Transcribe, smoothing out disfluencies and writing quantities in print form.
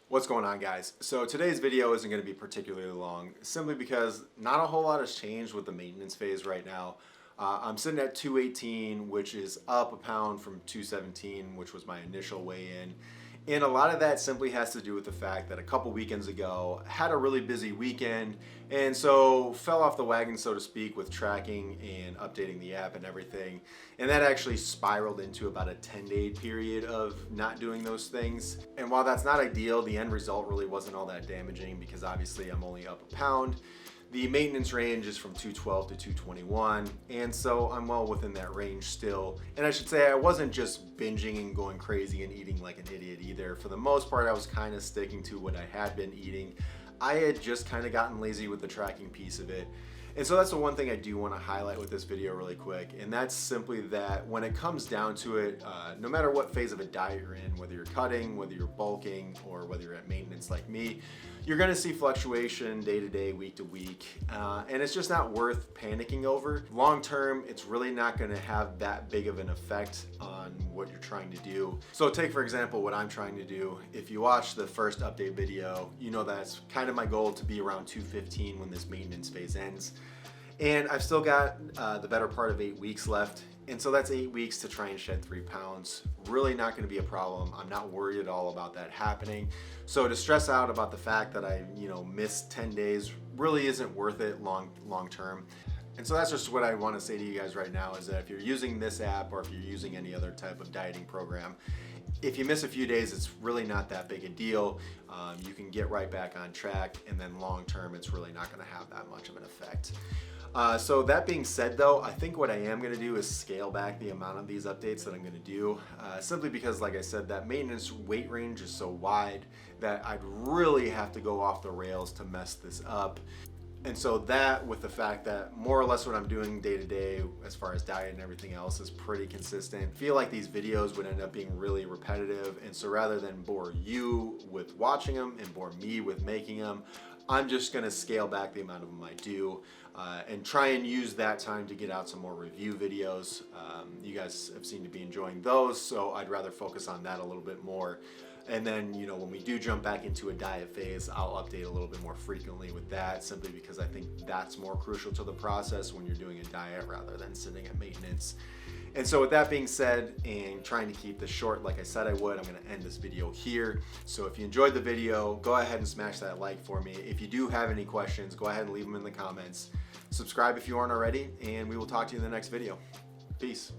What's going on, guys? So today's video isn't going to be particularly long, simply because not a whole lot has changed with the maintenance phase right now. I'm sitting at 218, which is up a pound from 217, which was my initial weigh-in. And a lot of that simply has to do with the fact that a couple weekends ago, had a really busy weekend, and so fell off the wagon, so to speak, with tracking and updating the app and everything. And that actually spiraled into about a 10-day period of not doing those things. And while that's not ideal, the end result really wasn't all that damaging because obviously I'm only up a pound. The maintenance range is from 212 to 221, and so I'm well within that range still. And I should say I wasn't just binging and going crazy and eating like an idiot either. For the most part, I was kind of sticking to what I had been eating. I had just kind of gotten lazy with the tracking piece of it. And so that's the one thing I do want to highlight with this video really quick, and that's simply that when it comes down to it, no matter what phase of a diet you're in, whether you're cutting, whether you're bulking, or whether you're at maintenance like me, you're going to see fluctuation day to day, week to week, and it's just not worth panicking over. Long term, it's really not going to have that big of an effect on what you're trying to do. So take, for example, what I'm trying to do. If you watch the first update video, you know that's kind of my goal to be around 215 when this maintenance phase ends. And I've still got the better part of 8 weeks left. And so that's 8 weeks to try and shed 3 pounds. Really not going to be a problem. I'm not worried at all about that happening. So to stress out about the fact that I, missed 10 days really isn't worth it long term. And so that's just what I want to say to you guys right now is that if you're using this app or if you're using any other type of dieting program, if you miss a few days, it's really not that big a deal. You can get right back on track, and then long term, it's really not going to have that much of an effect. So that being said though, I think what I am going to do is scale back the amount of these updates that I'm going to do, simply because, like I said, that maintenance weight range is so wide that I'd really have to go off the rails to mess this up. And so that, with the fact that more or less what I'm doing day to day as far as diet and everything else is pretty consistent, I feel like these videos would end up being really repetitive. And so rather than bore you with watching them and bore me with making them, I'm just gonna scale back the amount of them I do and try and use that time to get out some more review videos. You guys have seemed to be enjoying those, so I'd rather focus on that a little bit more. And then, when we do jump back into a diet phase, I'll update a little bit more frequently with that, simply because I think that's more crucial to the process when you're doing a diet rather than sitting at maintenance. And so with that being said, and trying to keep this short like I said I would, I'm going to end this video here. So if you enjoyed the video, go ahead and smash that like for me. If you do have any questions, go ahead and leave them in the comments. Subscribe if you aren't already, and we will talk to you in the next video. Peace.